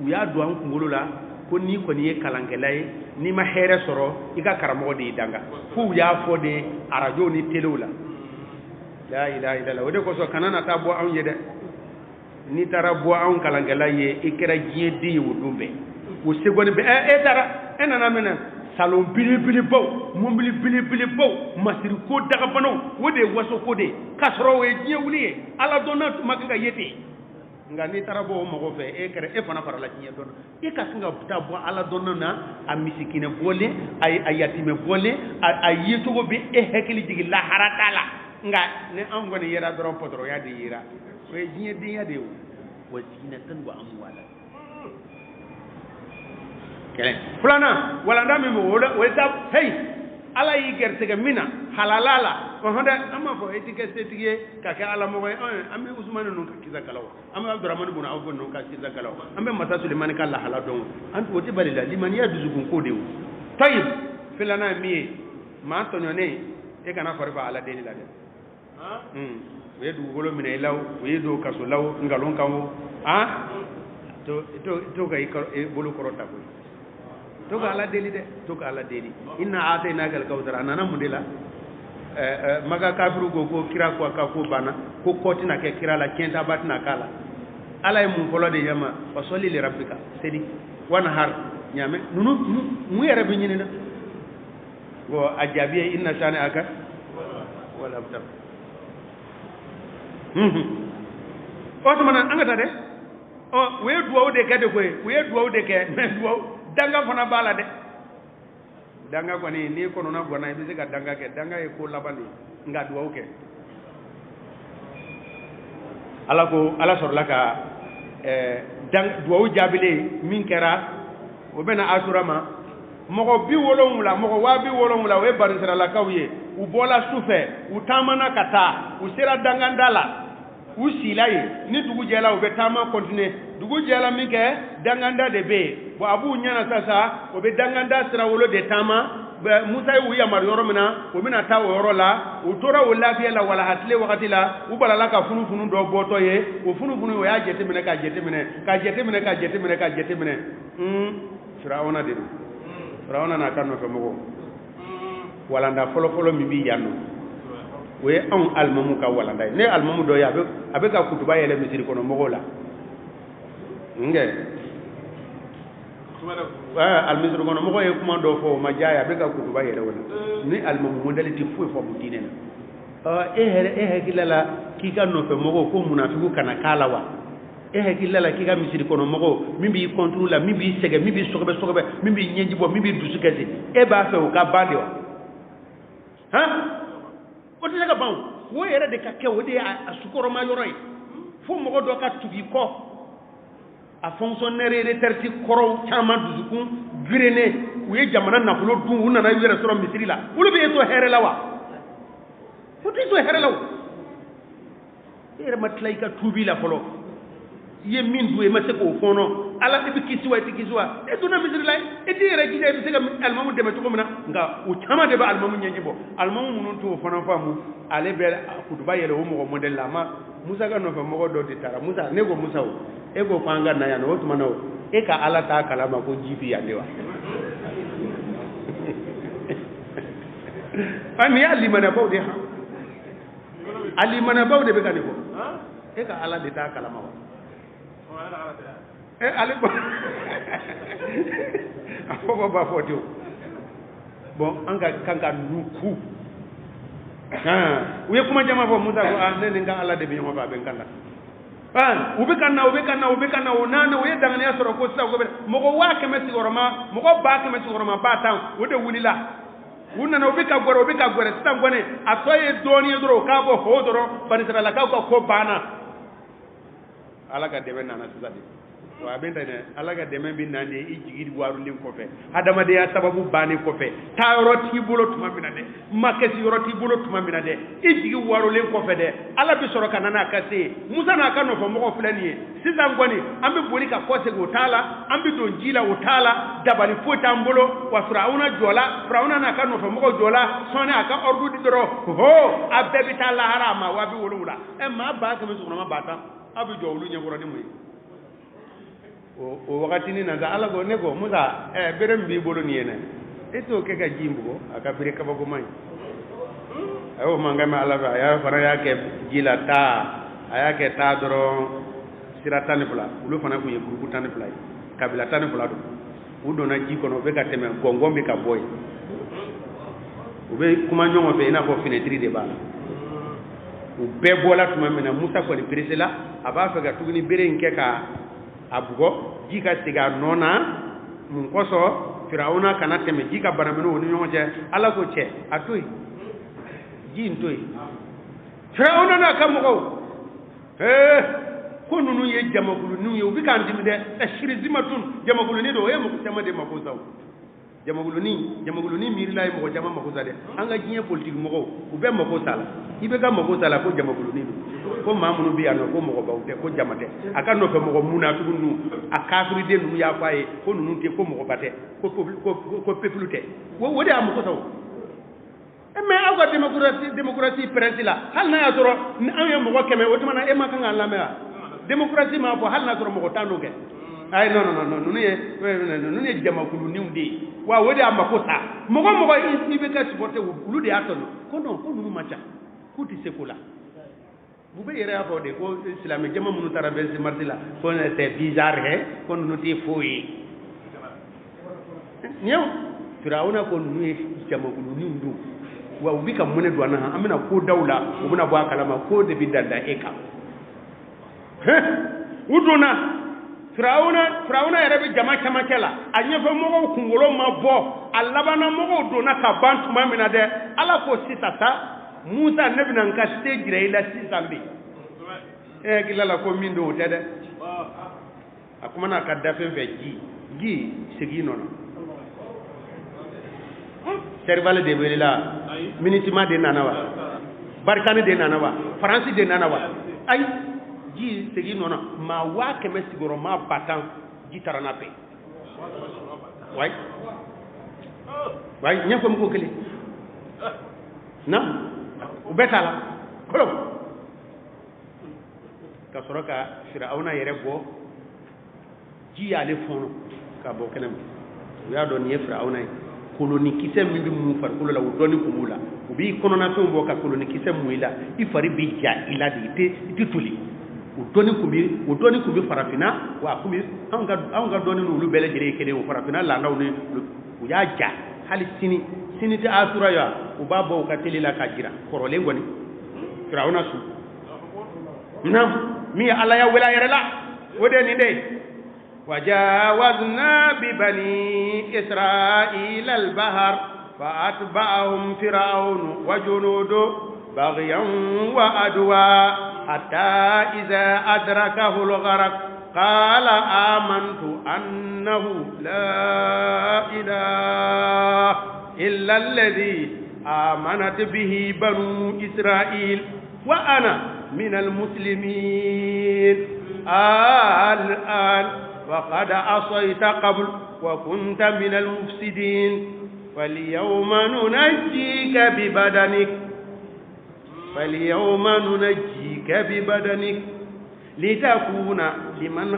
Speaker 1: u y'a don an kunkolo la ko ni kɔni ye kalankɛla ye ni ma hɛrɛ sɔrɔ i ka karamɔgɔ de y'i danga f'u y'a fɔ de arajo ni telew la la ilaha illallah o de kosɔn kana na taa bɔ anw ye dɛ n'i taara bɔ anw kalankɛla ye i kɛra diɲɛ den ye o don bɛɛ o seconde bɛɛ e taara e nana mɛnɛ salon bilibilibaw mobili bilibilibaw masiri ko dagabanaw o de ye waso ko de k'a sɔrɔ o ye diɲɛ wuli ye ala dɔnna ma kan ka ye ten nka n'i taara bɔ o mɔgɔ fɛ e fana farala diɲɛ dɔnna e ka kan ka taa bɔ ala dɔnna na a misikinɛ bɔlen a yatimɛ bɔlen a yecogo bɛ e hakili jigin lahara t'a la nka ni an kɔni yera dɔrɔn pɔtɔrɔya de yera o ye diɲɛ denya de ye o wa zinatan wa amwala kɛlɛ filanan walanda min b'o o ye da hey ala y'i gɛrɛsɛgɛ min na halala la ɔhɔn dɛ an b'a fɔ e ti kɛ setigi ye ka kɛ ala mɔgɔ ye an bɛ usumani ninnu ka kisa kalaw an bɛ abdurahmani bun awf ninnu ka kisa kalaw an bɛ masa sulemani ka lahala dɔn an o tɛ bali la limaniya dusukun ko de o tayib filanan min ye maa tɔɲɔnen e kana fari fa ala deli la dɛ u ye dugukolo minɛ i la u ye don kaso la nkalon kan o to ka i bolo kɔrɔ ta koyi to ka ala deli dɛ to ka ala deli inna atainaka alkawthar a nana mun de la maka kafiru ko kira ko ka ko bana ko ko tina kɛ kira la tiɲɛta ba tina k'a la ala ye mun fɔlɔ de yama wa sɔli li rabbika sedi wana har ɲaamɛ nunu mun yɛrɛ bɛ ɲini na ko a jaabi ye inna shani aka wala abtar o tuma na an ka taa dɛ u ye duwawu de kɛ de koyi u ye duwawu de kɛ mɛ duwawu danga fana b'a la dɛ danga kɔni n'i kɔnɔna ganna i bɛ se ka danga kɛ danga ye ko laban de nka duwawu kɛ ala sɔrɔla ka duwawu jaabilen min kɛra o bɛna asura ma mɔgɔ 70 mɔgɔ 70,000 o ye banisiralakaw ye u bɔla su fɛ u taamana ka taa u sera danganda la u sila ye ni dugu jɛla u bɛ taama continuer dugu jɛla min kɛ danganda de bɛ yen bon a b'u ɲɛna sisan o bɛ danganda sirawolo de taama musa ye u yamari yɔrɔ min na u bɛna taa o yɔrɔ la u tora o lafiya la walahatile wagati la u balala ka funufunu dɔ bɔtɔ ye o funufunu o y'a jateminɛ ka jateminɛ firawuna de don firawuna n'a ka nɔfɛ mɔgɔw walanda fɔlɔfɔlɔ min bɛ yan nɔ o ye anw alimamu ka walanda ye ne alimamu dɔ ye a bɛ ka kutuba yɛlɛ misiri kɔnɔ mɔgɔw la alimisiri kɔnɔ mɔgɔ ye kuma dɔ fɔ o ma diya ye a bɛ ka kutuba yɛlɛ o la ni alimamu modèle tɛ foyi fɔ mu diinɛ na e hakilila la k'i ka nɔfɛ mɔgɔw ko munafiku kana k'a la wa e hakilila la k'i ka misiri kɔnɔ mɔgɔw min b'i contre la min b'i sɛgɛn min b'i sɔgɔbɛ min b'i ɲɛji bɔ min b'i dusu kɛse e b'a fɛ o ka ban de wa o tɛ se ka ban o yɛrɛ de ka kɛ o de ye a sukɔrɔma yɔrɔ ye fo mɔgɔ dɔ ka tugu kɔ a fonctionnaire retraite kɔrɔw caman dusukun virene u ye jamana nafolo dun u nana yɛrɛ sɔrɔ misiri la olu bɛ e to hɛrɛ la wa o tɛ to hɛrɛ la o e yɛrɛ ma tila i ka tuubi la fɔlɔ i ye min dun i ma se k'o fɔɔnɔ ala i bɛ kisi wa i tɛ kisi wa e donna misiri la e t'i yɛrɛ jija i bɛ se ka alimamu dɛmɛ cogo min na nka u caman de bɛ alimamu ɲɛji bɔ alimamu minnu t'o fana faamu ale bɛ kutuba yɛlɛ o mɔgɔ modèle la ma musa ka nɔfɛ mɔgɔ dɔ de taara musa ne ko musa o e ko k'an ka na yan nɔ o tuma na o e ka ala t'a kalama ko ji bɛ yan de wa nin y'a limanɛbaw de han a limanɛbaw de bɛ ka nin fɔ e ka ala de t'a kalama wa ale ko a fɔ b'a fɔ ten bon an ka kan ka nu ku u ye kuma caman fɔ musa ko ne ni n ka ala de bɛ ɲɔgɔn fɛ a bɛ n kan na u bɛ ka na o naani o ye danganiya sɔrɔ ko sisan ko mɔgɔ 100 sigiyɔrɔma mɔgɔ 1000 sigiyɔrɔma 50 o de wulila u nana u bɛ ka gɛrɛ sisan kɔni a tɔ ye dɔɔnin ye dɔrɔn k'a bɔ ho dɔrɔn banisiralakaw ka ko banna ala ka dɛmɛ nana sisan de wa a bɛ tɛnɛ ala ka dɛmɛ bɛ na de i jigi warulen kɔfɛ adamadenya sababu bannen kɔfɛ taa yɔrɔ t'i bolo tuma min na dɛ makɛsi yɔrɔ t'i bolo tuma min na dɛ i jigi warulen kɔfɛ dɛ ala bɛ sɔrɔ ka na n'a ka se ye musa n'a ka nɔfɛ mɔgɔ filɛ nin ye sisan kɔni an bɛ boli ka kɔ segin o t'a la an bɛ don ji la o t'a la dabali foyi t'an bolo wa firawuna jɔla firawuna n'a ka nɔfɛ mɔgɔ jɔla sɔɔni a ka ordre di dɔrɔn ho a bɛɛ bɛ taa lahara a ma 70,000 maa 100 sigiyɔrɔma 50 aw bɛ jɔ olu ɲɛkɔrɔ ni mun ye o wagati ni na ala ko ne ko musa bere min b'i bolo nin ye dɛ e t'o kɛ ka ji in bugɔ a ka bere kabakoma ye a y'o mankan mɛn ala fɛ a y'a fana y'a kɛ ji la taa a y'a kɛ taa dɔrɔn sira 12 olu fana tun ye gurupu 12 ye kabila 12 don u donna ji kɔnɔ u bɛ ka tɛmɛ gɔngɔn bɛ ka bɔ yen u bɛ kuma ɲɔgɔn fɛ i n'a fɔ fenêtre de b'a la u bɛɛ bɔla tuma min na Musa kɔni peresela a b'a fɛ ka tuguni bere in kɛ ka a bugɔ ji ka segin a nɔ na mun kɔsɔn Firawuna kana tɛmɛ ji ka banaminɛw ni ɲɔgɔn cɛ Ala ko cɛ a to yen ji in to yen Firawuna n'a ka mɔgɔw ko ninnu ye jamakuluninw ye u bɛ k'an dimi dɛ shirizimatun jamakulunin don o ye mɔgɔ caman de mako sa o jamakulunin miirila ye mɔgɔ caman mako sa dɛ an ka diɲɛ politique mɔgɔw u bɛɛ mako sa la i bɛ ka mako sa la ko jamakulunin don ko maa minnu bɛ yan nɔ ko mɔgɔbaw tɛ ko jama tɛ a ka nɔfɛ mɔgɔ munafiku ninnu a kafiriden ninnu y'a fɔ a ye ko ninnu tɛ ko mɔgɔba tɛ ko peuple tɛ o de y'a mako sa o mais aw ka démocratie pɛrɛnti la hali n'a y'a sɔrɔ ni anw ye mɔgɔ 100 o tuma na e ma kan k'an lamɛn wa démocratie m'a fɔ hali n'a sɔrɔ mɔgɔ 10 n'o kɛ ayi non ninnu ye jamakuluninw de ye wa o de y'a mako sa mɔgɔ mɔgɔ i bɛ ka supporter olu de y'a tɔɲɔ ko non ko ninnu ma ca k'u tɛ se ko la u bɛ yɛrɛ y'a fɔ de ko silamɛ jama minnu taara 26 mars la ko c'est bizarre ko ninnu tɛ foyi ye ɲɛw Firawuna ko ninnu ye jamakuluninw don wa u bɛ ka mun de don an na an bɛna ko daw la u bɛna bɔ a kalama ko de bɛ danda e kan u donna Firawuna yɛrɛ bɛ jama camancɛ la a ɲɛfɛmɔgɔw kunkolo ma bɔ a labanamɔgɔw donna ka ban tuma min na dɛ Ala ko sisan sa Musa ne bɛna n ka se jira i la sisan bi hakilila la ko min don o tɛ dɛ a kumana a ka dafe fɛ ji segin nɔ Serval de welela Minitima de nana wa Barkani de nana wa Faransi de nana wa ayi ji segin nɔ maa 100 sigiyɔrɔma 50 ji taara n'a bɛɛ wayi ɲɛfɔ mu ko kelen na u bɛɛ t'a la kolo ka sɔrɔ ka Firawuna yɛrɛ bɔ ji y'ale fɔnɔ ka bɔ kɛnɛ ma u y'a dɔn nin ye Firawuna ye kolonikisɛ min bɛ mun farikolo la o dɔɔnin kun b'u la u b'i kɔnɔnafɛnw bɔ ka kolonikisɛ mun i la i fari bɛ ja i la de i tɛ toli o dɔɔnin kun bɛ farafinna wa a kun bɛ anw ka dɔɔnin n'olu bɛɛ lajɛlen ye kelen o farafinna laadaw ni u y'a ja hali sini tɛ asura ya u b'a bɔ u ka teli la ka jira kɔrɔlen kɔni Firawuna su na min ye Ala ya wele a yɛrɛ la o de ye nin de ye وجاوزنا ببني إسرائيل البحر فأتبعهم فرعون وجنوده بغيا وعدوا حتى إذا أدركه الغرق قال آمنت أنه لا إله إلا الذي آمنت به بنو إسرائيل وأنا من المسلمين الآن وقد عصيت قبل وكنت من المفسدين فاليوم ننجيك ببدنك لتكون لمن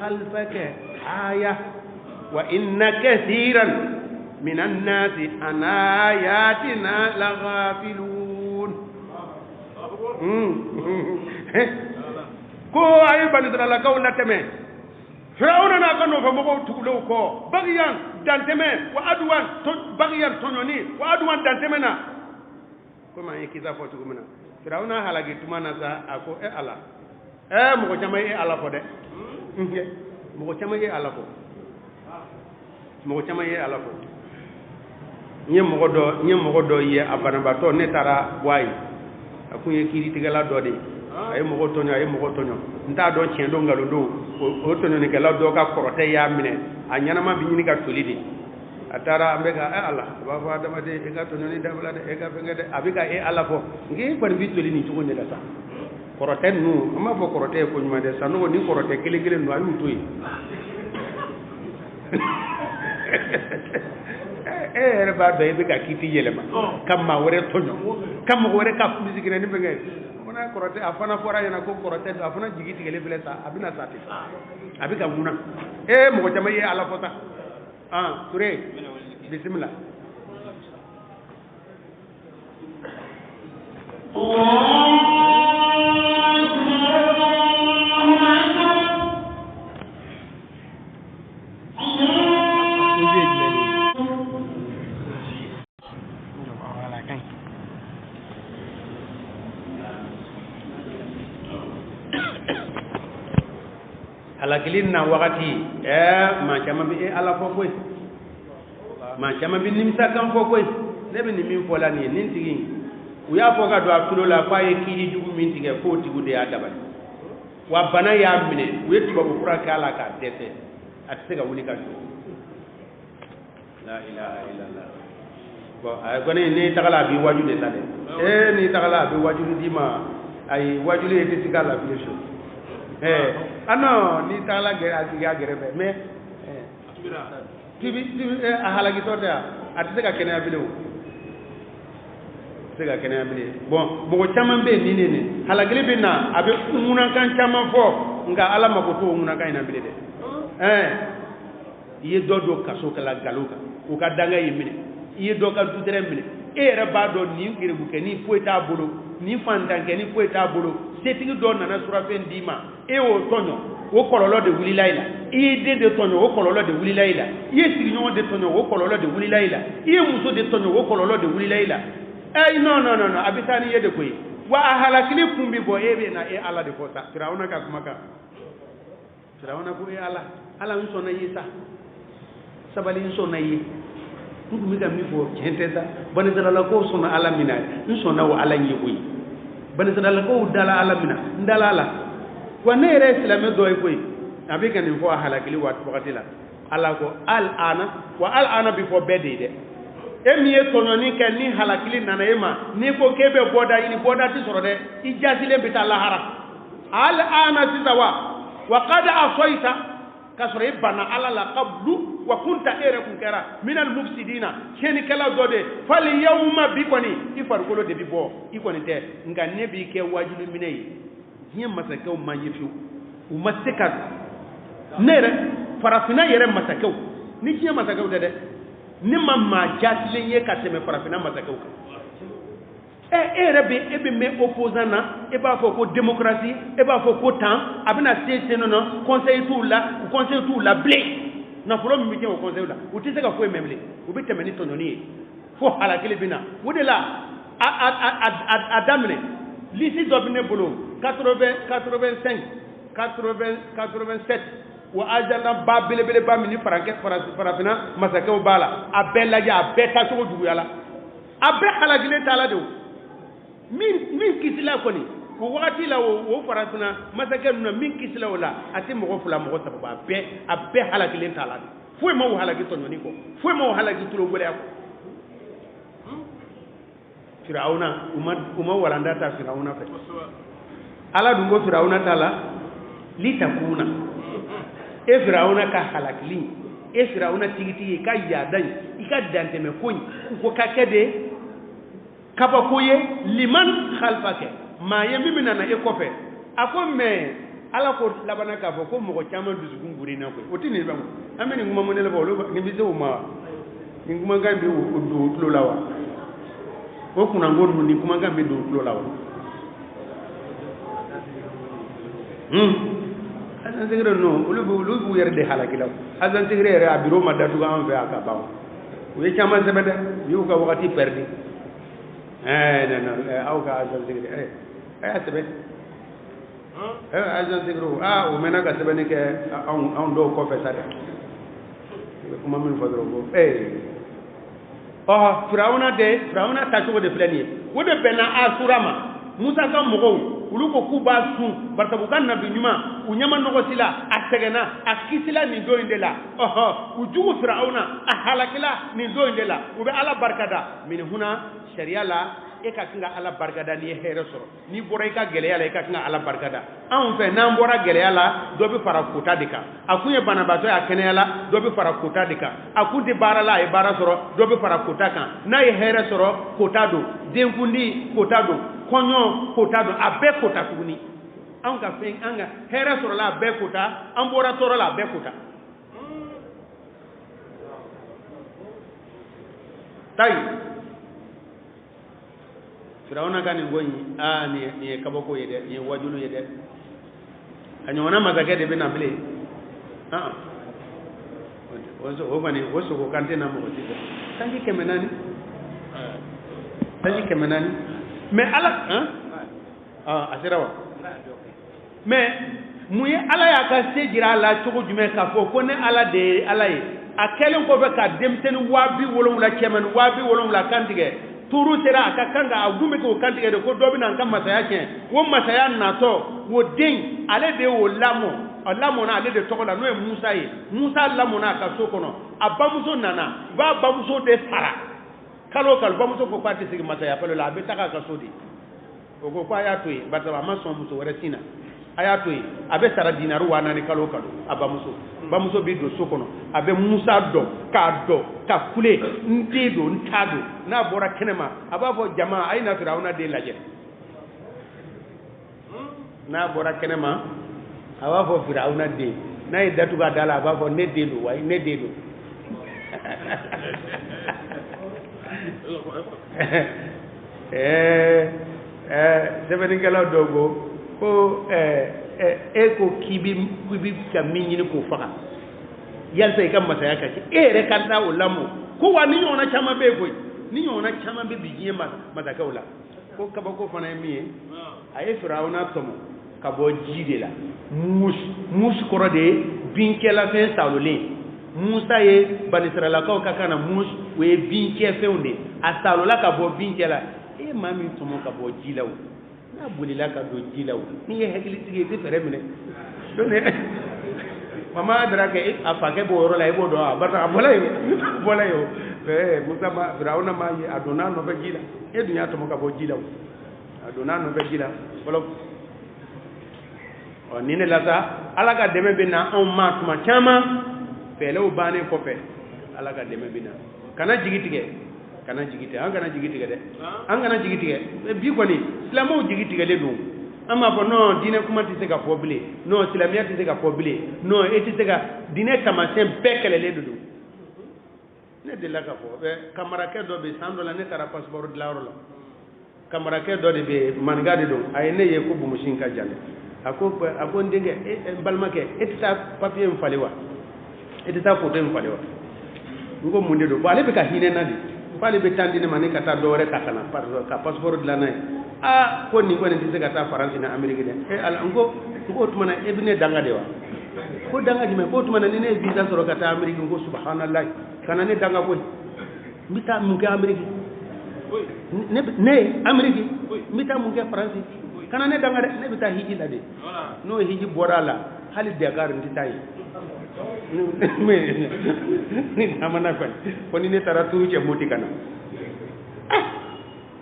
Speaker 1: خلفك آية وإن كثيرا من الناس عن آياتنا لغافلون ko ay bani dara kaw la teme Firawuna na kanu fa mako tugulo ko bagiyan danteme wa adwan to bagiyan tonyoni wa adwan danteme na ko ma e kiza fotu ko mina Firawuna halagi tumana sa ako ala moko chama ala ko de moko chama ala ko nye moko do ye abanaba to ne tara wai akun ye kiri tigala do de ay mɔgɔ tɔɲɔ n t'a dɔn tiɲɛ don nkalon don o tɔɲɔnikɛla dɔ ka kɔrɔtɛ y'a minɛ a ɲɛnama bi ɲini ka toli de a taara an bɛ ka Ala a b'a fɔ adamaden e ka tɔɲɔni dabila dɛ e ka fɛnkɛ dɛ a bɛ ka Ala fɔ nka e kɔni b'i toli nin cogo de la sa kɔrɔtɛ ninnu an b'a fɔ kɔrɔtɛ ye ko ɲuman dɛ sanogo ni kɔrɔtɛ kelen ninnu a y'u to yen e yɛrɛ b'a dɔn e bɛ ka kiti yɛlɛma ka maa wɛrɛ tɔɲɔ ka mɔgɔ wɛrɛ ka misigɛnɛ ni fɛnkɛ kɔrɔtɛ a fana fɔra ɲɛna ko kɔrɔtɛ a fana jigi tigɛlen filɛ sa a bɛna sa ten a bɛ ka mun na mɔgɔ caman ye Ala fɔ sa Ture bisimila halakili na wakati ma chama bi ala fo koy ma chama bi nimsa kan fo koy ne be ni min fo la ni nin tigi u ya fo ka do atulo la fa ye kiri jugu min tige ko tigu de adaba wa bana ya mine u ye tubabu kura ka ala ka dese atse ga wuli ka la ilaha illallah bon ay gone ni tagala bi waju de tade ni tagala bi waju di ma ay waju le de sigala bi so ano ni tagala ge asiga gerebe mais tibi a halagi tota atse ga kene abile sega kene abile bon bogo chaman be ni ne halagile be na abe umuna kan chaman fo nga ala makoto umuna kan ina bile de iye dodo kaso kala galuka o ka danga yimine iye do ka dudere mine era ba do ni ngire buke ni poeta bolo ni fandanke ni poeta bolo setigi do nana sura fen dima e o tonyo o kololo de wuli laila iye de tonyo o kololo de wuli laila iye sirinyo de tonyo o kololo de wuli laila iye muso de tonyo o kololo de wuli laila no abitani yede koy wa halakili kumbi bo ebe na ala de kota firawuna ka kuma ka firawuna ko ala nsona yisa sabali nsona yi ngumi ga mi fo kenteza bani dala ko sona ala mina nsona wa ala nyi koy bani dala ko dala ala mina ndala ala wa ne re islame do ay koy abika ni fo halakili wa wakati la ala ko al ana bi fo bede de emiye tononi ke ni halakili nana ema ni ko kebe boda ini boda ti soro de ijazile bita lahara al ana sisawa wa qad asaita kasore bana ala la qablu wa kunta kunkara min al mufsidina keni kala dode fal yawma bikoni ifargolo de bibo ikoni te nga nebi ke wajilu minai yin masakau manyifu umasika nere farafina yere masakau ni kiya masakau de ni mamma jatile ye ka teme farafina masakau rebe ebe me opposant na e ba fo ko démocratie e ba fo ko temps abina cc non conseil tout la blé na folo mi ke o conseil la o tise ka fo memle o bi temeni tononi fo hala kele bina o de la adamne lisi dobine bolo 85 87 wa ajana ba bele ba mini farafina masakau bala abella ja beta so dugu yala abe hala gile tala de min kisila koni ko wakati la wo farasuna masake nuna min kisila wala ati mo fula mo sababa abe halakile tala fo mo halaki tononi ko fo mo halaki tulo gole ko firauna uma walanda ta firauna fe ala dungo firauna tala litakuna firauna ka halakili firauna tigiti ka yadan ika danteme koñ ko kakede kaba koye liman khalfake ma yemi minana e kofe ako me ala ko labana ka ko mo ko chama dusugun burina ko otini ba ameni nguma mo ne la bolo ni bizo ma ni nguma gambe o do tulo lawa o kuna ngonu ni kuma gambe do tulo lawa azan segre no ulu yerde halaki law azan segre re abiro madatu ga am fe aka bawo o ye chama sebede yu ka wakati perdi non au ka azan segre asebe azan segre o mena ka sebene ke on do ko fe sare kuma min fadro go Firauna ta chugo de planie wo de bena asurama Musa ka mogo ulu ko kuba sun bartabu kan nabi nyuma unyama nogo sila asegena akisila ni do indela ujugu Firauna ahalakila ni do indela ube ala barkada min huna sharia la e ka kinga ala barkada ni here soro ni bora ka geleya la e ka kinga ala barkada an fe nan bora geleya la do bi fara kota dika akunye banabato ya kenela la do bi fara kota dika akunde bara la e bara soro do bi fara kota kan na e here soro kota do denkundi kota do konyo kota do abe kota tuguni an ka fen anga here soro la abe kota an bora soro la abe kota tai Firauna gani ngoni ni kaboko yede ni wajulu yede anyona mazake de bina bile woso ko kante na mo tide tanji kemenani mais ala asirawa mais mun ye ala y'a ka se jira a la cogo jumɛn k'a fɔ ko ne ala de ye ala ye a kɛlen kɔfɛ ka denmisɛnnin 70,000 cɛman 70,000 kantigɛ tuuru sera a ka kan ka a dun bɛ k'o kantigɛ de ko dɔ bɛ na an ka masaya tiɲɛ o masaya natɔ o den ale de y'o lamɔ a lamɔna ale de tɔgɔ la n'o ye Musa ye Musa lamɔna a ka so kɔnɔ a bamuso nana i b'a bamuso de sara kalo o kalo bamuso ko k'a tɛ segin masaya fɔlɔ la a bɛ taga a ka so de o ko a y'a to yen barisa a ma sɔn muso wɛrɛ sin na a y'a to yen a bɛ sara dinari 4,000 kalo o kalo a bamuso bɛ don so kɔnɔ a bɛ Musa dɔn k'a dɔn ka kule n den don n ta don n'a bɔra kɛnɛma a b'a fɔ jama a ye na Firawuna den lajɛ n'a bɔra kɛnɛma a b'a fɔ Firawuna den n'a ye datugu a da la a b'a fɔ ne den don wa ne den don sɛbɛnnikɛlaw dɔw ko e ko k'i bɛ ka min ɲini k'o faga yalisa i ka masaya ka kɛ e yɛrɛ ka taa o lamɔ ko wa ni ɲɔgɔnna caman bɛ yen koyi ni ɲɔgɔnna caman bɛ bi diɲɛ masakɛw la ko kabako fana ye min ye a ye Firawuna tɔmɔ ka bɔ ji de la musu kɔrɔ de ye binkɛlafɛn salolen Musa ye Banisiralakaw ka kan na musu o ye binkɛfɛnw de a salola ka bɔ binkɛ la e maa min tɔmɔ ka bɔ ji la o n'a bolila ka don ji la o n'i ye hakilitigi ye i tɛ fɛɛrɛ minɛ donc mama dara kɛ a fakɛ b'o yɔrɔ la i b'o dɔn a barisa a bɔla yen o Musa Firawuna m'a ye a donna a nɔfɛ ji la e dun y'a tɔmɔ ka bɔ ji la o a donna a nɔfɛ ji la fɔlɔ nin de la sa ala ka dɛmɛ bɛ na anw ma tuma caman fɛɛrɛw bannen kɔfɛ ala ka dɛmɛ bɛ na kana jigi tigɛ an kana jigi tigɛ dɛ an kana jigi tigɛ bi kɔni silamɛw jigi tigɛlen don an b'a fɔ non diinɛ kuma tɛ se ka fɔ bilen non silamɛya tɛ se ka fɔ bilen non e tɛ se ka diinɛ taamasiyɛn bɛɛ kɛlɛlen de don ne delila ka fɔ kamarakɛ dɔ bɛ yen san dɔ la ne taara passeport dilanyɔrɔ la kamarakɛ dɔ de bɛ yen maninka de don a ye ne ye ko bumusin ka jan a ko n denkɛ n balimakɛ e tɛ taa papiye in falen wa e tɛ taa photo in falen wa n ko mun de don bon ale bɛ ka hinɛ na de k'ale bɛ temps di ne ma ne ka taa dɔ wɛrɛ ta ka na ka passeport dilan n'a ye ko nin kɔni tɛ se ka taa Faransi ni Amérique dɛ ala n ko o tuma na e bɛ ne danga de wa ko danga jumɛn ko o tuma na ni ne ye visa sɔrɔ ka taa Amérique n ko subhanallah kana ne danga koyi n bɛ taa mun kɛ Amérique ne Amérique n bɛ taa mun kɛ Faransi kana ne danga dɛ ne bɛ taa hiji la de n'o hiji bɔra a la hali Dakar n tɛ taa yen ni amana ko ni ne taara turu cɛ moti kana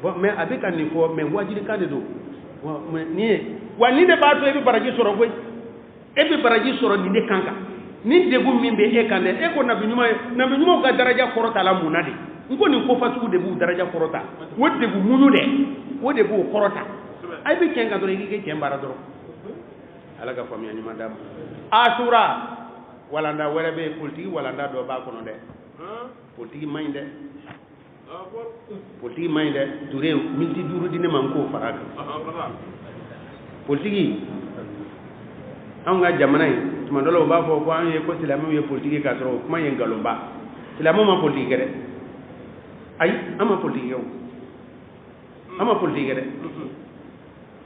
Speaker 1: bon mais a bɛ ka nin fɔ mais wajibika de don wa ni de b'a to e bɛ baraji sɔrɔ koyi e bɛ baraji sɔrɔ nin de kan kan ni degun min bɛ e kan dɛ e ko nabi ɲumanw ka daraja kɔrɔta la mun na de n ko nin ko fasugu de b'u daraja kɔrɔta o degun muɲu dɛ o de b'u kɔrɔta a bɛ tiɲɛ kan dɔrɔn i k'i kɛ tiɲɛ baara dɔrɔn ala ka faamuya ɲuman d'a ma Asura walanda wɛrɛ bɛ yen politiki walanda dɔ b'a kɔnɔ dɛ politiki man ɲi dɛ politiki man ɲi dɛ Ture miniti 5 di ne ma n k'o fara kan politiki anw ka jamana in tuma dɔ la u b'a fɔ ko an ye ko silamɛw ye politiki k'a sɔrɔ o kuma ye nkalonba silamɛw ma politiki kɛ dɛ ayi an ma politiki kɛ o an ma politiki kɛ dɛ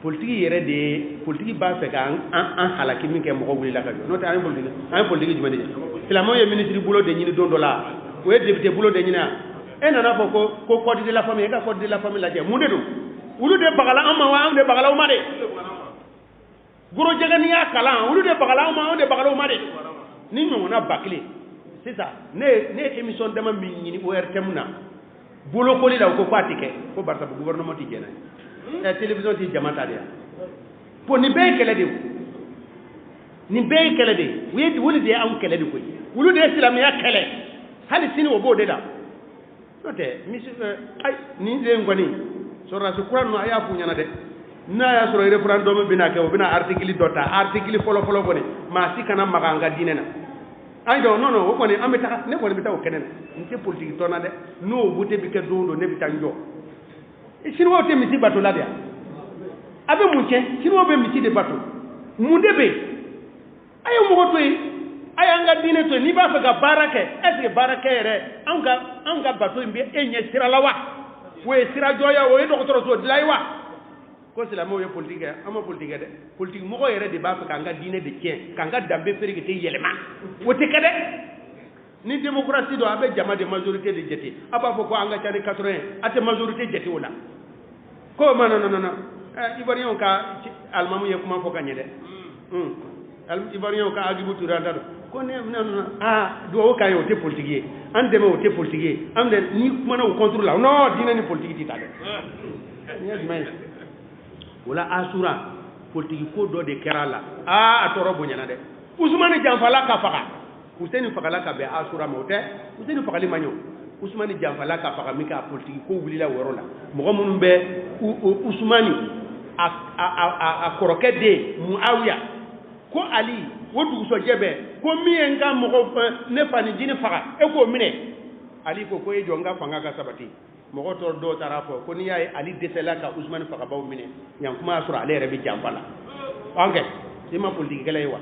Speaker 1: politiki yɛrɛ de ye politiki b'a fɛ ka an halaki min kɛ mɔgɔ wulila ka jɔ n'o tɛ an ye politiki jumɛn de kɛ silamɛw ye ministre bolo de ɲini don dɔ la o ye député bolo de ɲini e nana fɔ ko code de la famille e ka code de la famille lajɛ mun de don olu de bagala an ma wa anw de bagala u ma de gorojɛgɛni y'a kalan olu de bagala anw ma anw de bagala u ma de ni ɲɔgɔnna ba kelen sisan ne ye émission dama min ɲini ORTM na bolokoli la o ko k'a tɛ kɛ ko barisa gouvernement tɛ jɛn n'a ye télévision tɛ jama ta de yan bon nin bɛɛ ye kɛlɛ de ye nin bɛɛ ye kɛlɛ de ye olu de ye anw kɛlɛ de koyi olu de ye silamɛya kɛlɛ hali sini o b'o de la n'o tɛ nin den kɔni sɔrɔdasi kura ninnu a y'a f'u ɲɛna dɛ n'a y'a sɔrɔ référendum bɛna kɛ o bɛna article dɔ ta article fɔlɔ kɔni maa si kana maga an ka diinɛ na ayi dɔn non o kɔni an bɛ taga ne kɔni bɛ taa o kɛnɛ na n tɛ politique tɔn na dɛ n'o vote bɛ kɛ don o don ne bɛ taa n jɔ Chinois tɛ misi bato la de yan a bɛ mun kɛ Chinois bɛ misi de bato mun de bɛ yen a ye mɔgɔ to yen a y'an ka diinɛ to yen n'i b'a fɛ ka baara kɛ est ce que baarakɛ yɛrɛ anw ka bato in bɛ e ɲɛ sira la wa o ye sirajɔ ye o ye dɔgɔtɔrɔso dilan ye wa ko silamɛw ye politique kɛ an ma politique kɛ dɛ politique mɔgɔ yɛrɛ de b'a fɛ k'an ka diinɛ de tiɲɛ k'an ka danbe fereke yɛlɛma o tɛ kɛ dɛ ni démocratie don a bɛ jama de majorité de jate a b'a fɔ ko an ka ca ni 80 a tɛ majorité jate o la ko ma non ivoirien ka alimamu ye kuma fɔ ka ɲɛ dɛ ivoirien ka Agibou Touré an ta don ko ne duwawu k'a ye o tɛ politique ye an dɛmɛ o tɛ politique ye an dɛ ni kumana o contre la non diinɛ ni politique tɛ taa dɛ ni ye jumɛn ye o la asura politique ko dɔ de kɛra a la a tɔɔrɔ bonyana dɛ Usumani janfala ka faga Useni fagala ka bɛn asura ma o tɛ Useni fagali ma ɲɛ Usumani janfala ka faga min kɛ a politique ko wulila o yɔrɔ la mɔgɔ minnu bɛ Usumani a kɔrɔkɛ den Muawiya ko Ali o dugusɔjɛ bɛ ko min ye n ka mɔgɔ ne fa ni jini faga e k'o minɛ Ali ko e jɔ n ka fanga ka sabati mɔgɔ tɔ dɔw taara fɔ ko n'i y'a ye Ali dɛsɛla ka Usumani fagabaw minɛ yan kuma y'a sɔrɔ ale yɛrɛ bɛ janfa la an kɛ i ma politikɛla ye wa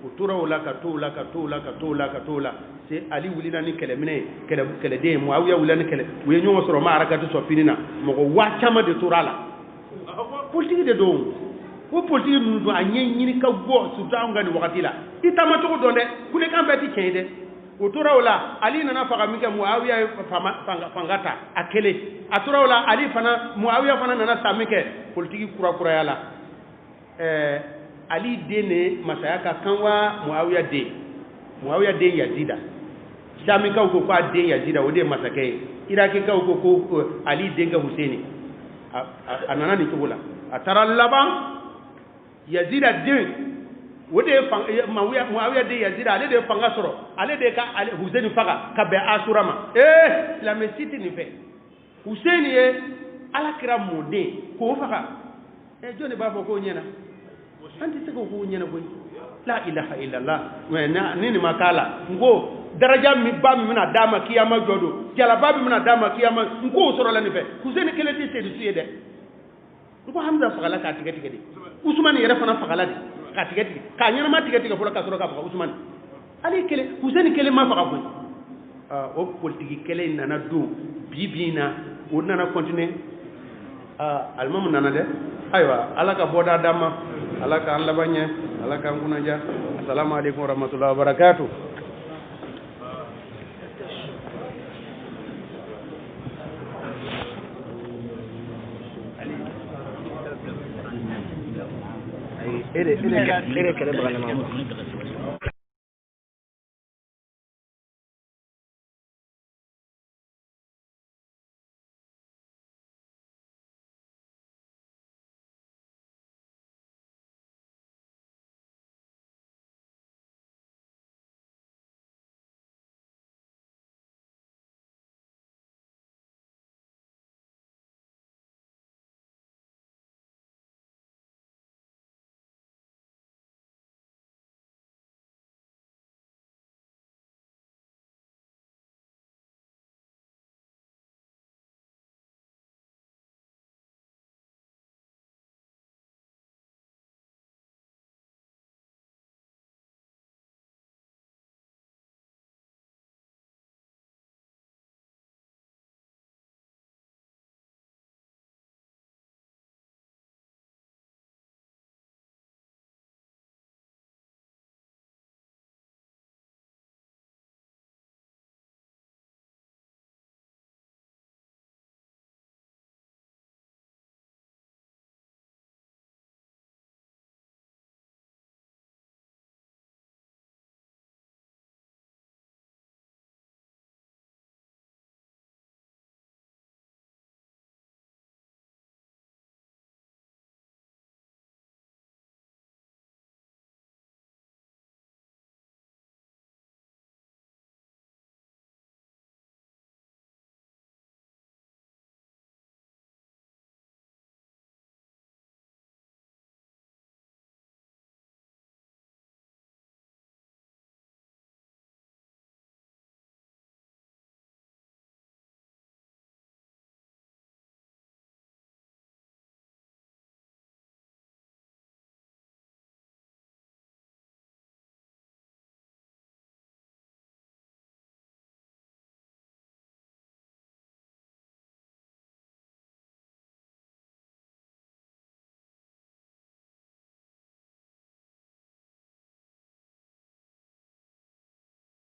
Speaker 1: o tora o la ka to o la ka to o la ka to o la ka to o la se Ali wulila ni kɛlɛminɛ ye kɛlɛden Muawiya wulila ni kɛlɛ u ye ɲɔgɔn sɔrɔ ma harakati sɔrɔ fini na mɔgɔ waa caman de tora a la politique de don o politique ninnu don a ɲɛɲini ka bɔ surtout anw ka nin wagati la i taamacogo dɔn dɛ kulekan bɛɛ ti tiɲɛ ye dɛ o tora o la Ali nana faga min kɛ Muawiya ye fanga ta a kelen a tora o la Ali fana Muawiya fana nana sa min kɛ politique kurakuraya la Ali den ne masaya ka kan wa Muawiya den Yazida Shamikaw ko a den Yazida o de ye masakɛ ye Irakikaw ko Ali den kɛ Husaini a nana nin cogo la a taara laban Yazida den o de ye Muawiya den Yazida ale de ye fanga sɔrɔ ale de ka Husaini faga ka bɛn Asura ma silamɛ si tɛ nin fɛ Husaini ye Alakira mɔden k'o faga jɔn de b'a fɔ k'o ɲɛna an tɛ se k'o ɲɛna koyi la ilaha illallah ni nin ma k'a la n ko daraja min ba min bɛna d'a ma kiyama jɔ don jalaba min bɛna d'a ma kiyama n k'o sɔrɔla nin fɛ Husaini kelen tɛ seeresu ye dɛ n ko Hamza fagala k'a tigɛ tigɛ de Usumani yɛrɛ fana fagala de k'a tigɛ tigɛ k'a ɲɛnama tigɛ tigɛ fɔlɔ ka sɔrɔ k'a faga Usumani ale kelen Husaini kelen ma faga koyi o politique kɛlɛ in nana don bi na o nana continuer alimamu nana dɛ ayiwa Ala ka bɔda d'an ma Ala k'an laban ɲɛ Ala k'an kunnaja assalamu alaikum warahmatullahi wabarakatuh ere kɛlɛ baga